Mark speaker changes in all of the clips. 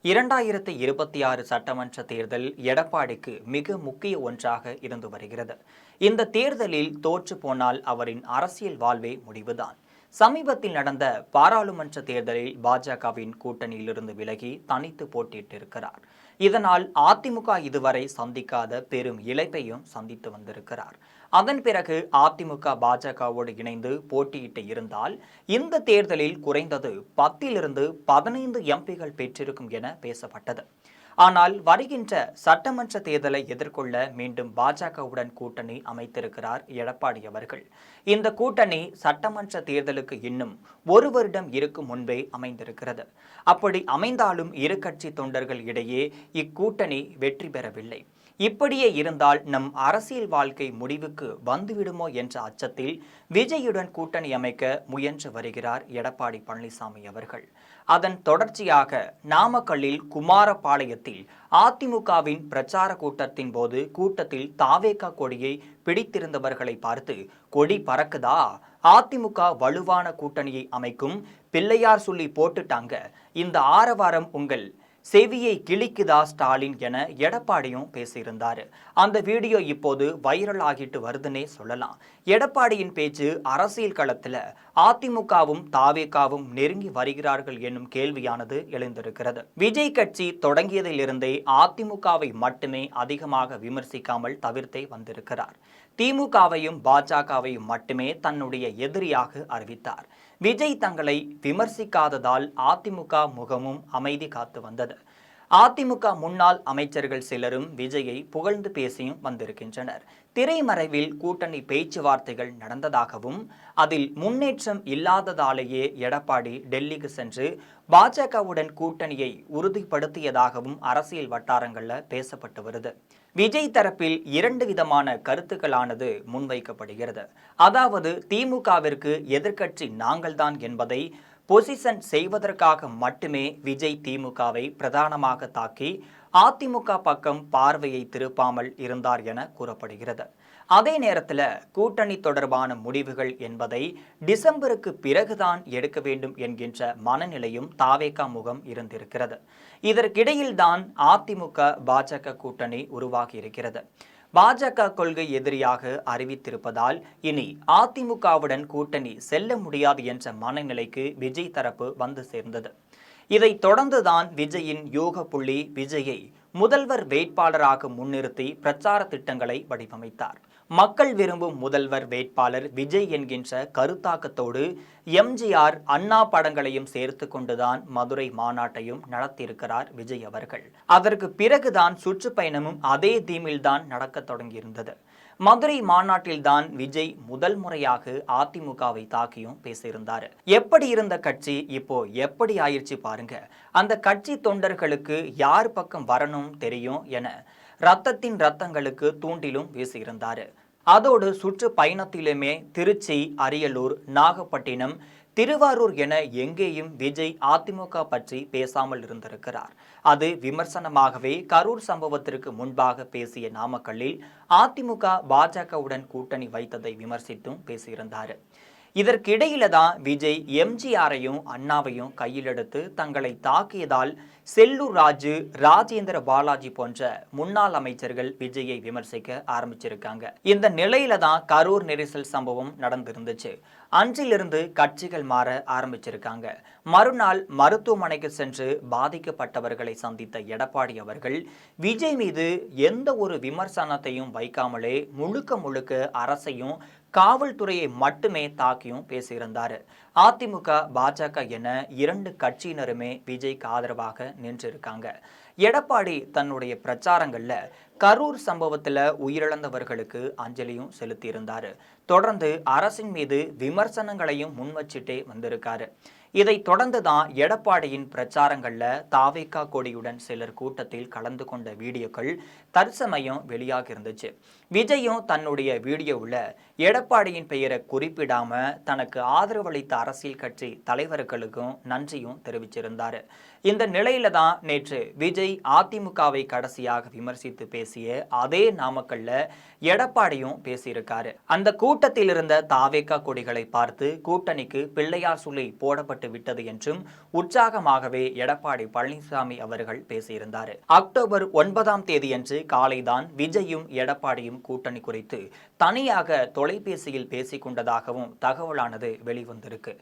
Speaker 1: 2026 சட்டமன்ற தேர்தல் எடப்பாடிக்கு மிக முக்கிய ஒன்றாக இருந்து வருகிறது. இந்த தேர்தலில் தோற்று போனால் அவரின் அரசியல் வாழ்வே முடிவுதான். சமீபத்தில் நடந்த பாராளுமன்ற தேர்தலில் பாஜகவின் கூட்டணியிலிருந்து விலகி தனித்து போட்டியிட்டிருக்கிறார். இதனால் அதிமுக இதுவரை சந்திக்காத பெரும் இழப்பையும் சந்தித்து வந்திருக்கிறார். அதன் பிறகு அதிமுக பாஜகவோடு இணைந்து போட்டியிட்டு இருந்தால் இந்த தேர்தலில் குறைந்தது 10 15 எம்பிகள் பெற்றிருக்கும் என பேசப்பட்டது. ஆனால் வருகின்ற சட்டமன்ற தேர்தலை எதிர்கொள்ள மீண்டும் பாஜகவுடன் கூட்டணி அமைத்திருக்கிறார் எடப்பாடி அவர்கள். இந்த கூட்டணி சட்டமன்ற தேர்தலுக்கு இன்னும் ஒரு வருடம் இருக்கும் முன்பே அமைந்திருக்கிறது. அப்படி அமைந்தாலும் இரு கட்சி தொண்டர்கள் இடையே இக்கூட்டணி வெற்றி பெறவில்லை. இப்படியே இருந்தால் நம் அரசியல் வாழ்க்கை முடிவுக்கு வந்துவிடுமோ என்ற அச்சத்தில் விஜயுடன் கூட்டணி அமைக்க முயன்று வருகிறார் எடப்பாடி பழனிசாமி அவர்கள். அதன் தொடர்ச்சியாக நாமக்கல்லில் குமாரபாளையத்தில் அதிமுகவின் பிரச்சார கூட்டத்தின் போது கூட்டத்தில் தாவேகா கொடியை பிடித்திருந்தவர்களை பார்த்து கொடி பறக்குதா, அதிமுக வலுவான கூட்டணியை அமைக்கும், பிள்ளையார் சொல்லி போட்டுட்டாங்க, இந்த ஆரவாரம் உங்கள் செவியை கிழிக்குதா ஸ்டாலின் என எடப்பாடியும் பேசியிருந்தாரு. அந்த வீடியோ இப்போது வைரல் ஆகிட்டு வருதுன்னே சொல்லலாம். எடப்பாடியின் பேச்சு அரசியல் களத்தில் அதிமுகவும் தாவேகாவும் நெருங்கி வருகிறார்கள் என்னும் கேள்வியானது எழுந்திருக்கிறது. விஜய் கட்சி தொடங்கியதிலிருந்தே அதிமுகவை மட்டுமே அதிகமாக விமர்சிக்காமல் தவிர்த்தே வந்திருக்கிறார். திமுகவையும் பாஜகவையும் மட்டுமே தன்னுடைய எதிரியாக அறிவித்தார். விஜய் தங்களை விமர்சிக்காததால் அதிமுக முகமும் அமைதி காத்து வந்தது. அதிமுக முன்னாள் அமைச்சர்கள் சிலரும் விஜயை புகழ்ந்து பேசியும் வந்திருக்கின்றனர். திரைமறைவில் கூட்டணி பேச்சுவார்த்தைகள் நடந்ததாகவும் அதில் முன்னேற்றம் இல்லாததாலேயே எடப்பாடி டெல்லிக்கு சென்று பாஜகவுடன் கூட்டணியை உறுதிப்படுத்தியதாகவும் அரசியல் வட்டாரங்களில் பேசப்பட்டு வருது. விஜய் தரப்பில் 2 விதமான கருத்துக்களானது முன்வைக்கப்படுகிறது. அதாவது திமுகவிற்கு எதிர்க்கட்சி நாங்கள்தான் என்பதை பொசிஷன் செய்வதற்காக மட்டுமே விஜய் திமுகவை பிரதானமாக தாக்கி அதிமுக பக்கம் பார்வையை திருப்பாமல் இருந்தார் என கூறப்படுகிறது. அதே நேரத்தில் கூட்டணி தொடர்பான முடிவுகள் என்பதை டிசம்பருக்கு பிறகுதான் எடுக்க வேண்டும் என்கின்ற மனநிலையும் தாவேகா முகம் இருந்திருக்கிறது. இதற்கிடையில்தான் அதிமுக பாஜக கூட்டணி உருவாகி இருக்கிறது. பாஜக கொள்கை எதிரியாக அறிவித்திருப்பதால் இனி அதிமுகவுடன் கூட்டணி செல்ல முடியாது என்ற மனநிலைக்கு விஜய் தரப்பு வந்து சேர்ந்தது. இதை தொடர்ந்துதான் விஜயின் யோக புள்ளி விஜயை முதல்வர் வேட்பாளராக முன்னிறுத்தி பிரச்சார திட்டங்களை வடிவமைத்தார். மக்கள் விரும்பும் முதல்வர் வேட்பாளர் விஜய் என்கின்ற கருத்தாக்கத்தோடு எம்ஜிஆர், அண்ணா படங்களையும் சேர்த்து கொண்டுதான் மதுரை மாநாட்டையும் நடத்தியிருக்கிறார் விஜய் அவர்கள். அதற்கு பிறகுதான் சுற்றுப்பயணமும் அதே தீமில்தான் நடக்க தொடங்கியிருந்தது. மதுரை மாநாட்டில்தான் விஜய் முதல் முறையாக அதிமுகவை தாக்கியும் பேசியிருந்தார். எப்படி இருந்த கட்சி இப்போ எப்படி ஆயிடுச்சு பாருங்க, அந்த கட்சி தொண்டர்களுக்கு யார் பக்கம் வரணும் தெரியும் என ரத்தங்களுக்கு தூண்டிலும் வீசியிருந்தார். அதோடு சுற்றுப்பயணத்திலுமே திருச்சி, அரியலூர், நாகப்பட்டினம், திருவாரூர் என எங்கேயும் விஜய் அதிமுக பற்றி பேசாமல் இருந்திருக்கிறார். அது விமர்சனமாகவே கரூர் சம்பவத்திற்கு முன்பாக பேசிய நாமக்கல்லில் அதிமுக பாஜகவுடன் கூட்டணி வைத்ததை விமர்சித்தும் பேசியிருந்தார். இதற்கிடையில தான் விஜய் எம்ஜிஆரையும் அண்ணாவையும் கையில் எடுத்து தங்களை தாக்கியதால் செல்லூர் ராஜு, ராஜேந்திர பாலாஜி போன்ற முன்னாள் அமைச்சர்கள் விஜயை விமர்சிக்க ஆரம்பிச்சிருக்காங்க. இந்த நிலையில தான் கரூர் நெரிசல் சம்பவம் நடந்திருந்துச்சு. அன்றிலிருந்து கட்சிகள் மாற ஆரம்பிச்சிருக்காங்க. மறுநாள் மருத்துவமனைக்கு சென்று பாதிக்கப்பட்டவர்களை சந்தித்த எடப்பாடி அவர்கள் விஜய் மீது எந்த ஒரு விமர்சனத்தையும் வைக்காமலே முழுக்க அரசையும் காவல்துறையை மட்டுமே தாக்கியும் பேசியிருந்தார். அதிமுக, பாஜக என 2 கட்சியினருமே விஜய்க்கு ஆதரவாக நின்றிருக்காங்க. எடப்பாடி தன்னுடைய பிரச்சாரங்கள்ல கரூர் சம்பவத்தில் உயிரிழந்தவர்களுக்கு அஞ்சலியும் செலுத்தியிருந்தார். தொடர்ந்து அரசின் மீது விமர்சனங்களையும் முன்வச்சிட்டே வந்திருக்காரு. இதை தொடர்ந்து தான் எடப்பாடியின் பிரச்சாரங்கள்ல தாவேகா கொடியுடன் சிலர் கூட்டத்தில் கலந்து கொண்ட வீடியோக்கள் தற்சமயம் வெளியாக இருந்துச்சு. விஜயும் தன்னுடைய வீடியோவில் எடப்பாடியின் பெயரை குறிப்பிடாம தனக்கு ஆதரவளித்த அரசியல் கட்சி தலைவர்களுக்கும் நன்றியும் தெரிவிச்சிருந்தார். இந்த நிலையில தான் நேற்று விஜய் அதிமுகவை கடைசியாக விமர்சித்து பேசிய அதே நாமக்கல்ல எடப்பாடியும் பேசியிருக்காரு. அந்த கூட்டத்தில் இருந்த தாவேகா கொடிகளை பார்த்து கூட்டணிக்கு பிள்ளையார் சொல்லி போடப்பட்டு ஏற்பட்டு விட்டது என்றும் உற்சாகமாகவே எடப்பாடி பழனிசாமி அவர்கள் பேசியிருந்தார். அக்டோபர் 9ஆம் தேதியன்று காலைதான் விஜயும் எடப்பாடியும் கூட்டணி குறித்து தனியாக தொலைபேசியில் பேசிக் கொண்டதாகவும் தகவலானது வெளிவந்திருக்கு.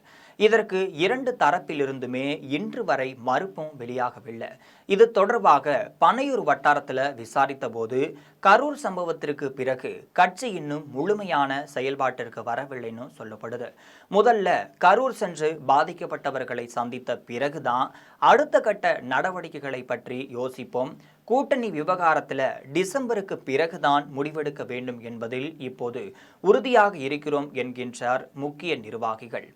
Speaker 1: இதற்கு இரண்டு தரப்பிலிருந்துமே இன்று வரை மறுப்பும் வெளியாகவில்லை. இது தொடர்பாக பனையூர் வட்டாரத்தில் விசாரித்த போது கரூர் சம்பவத்திற்கு பிறகு கட்சி இன்னும் முழுமையான செயல்பாட்டிற்கு வரவில்லைன்னு சொல்லப்படுது. முதல்ல கரூர் சென்று பாதிக்கப்பட்டவர்களை சந்தித்த பிறகுதான் அடுத்த கட்ட நடவடிக்கைகளை பற்றி யோசிப்போம். கூட்டணி விவகாரத்தில் டிசம்பருக்கு பிறகுதான் முடிவெடுக்க வேண்டும் என்பதில் இப்போது உறுதியாக இருக்கிறோம் என்கின்றார் முக்கிய நிர்வாகிகள்.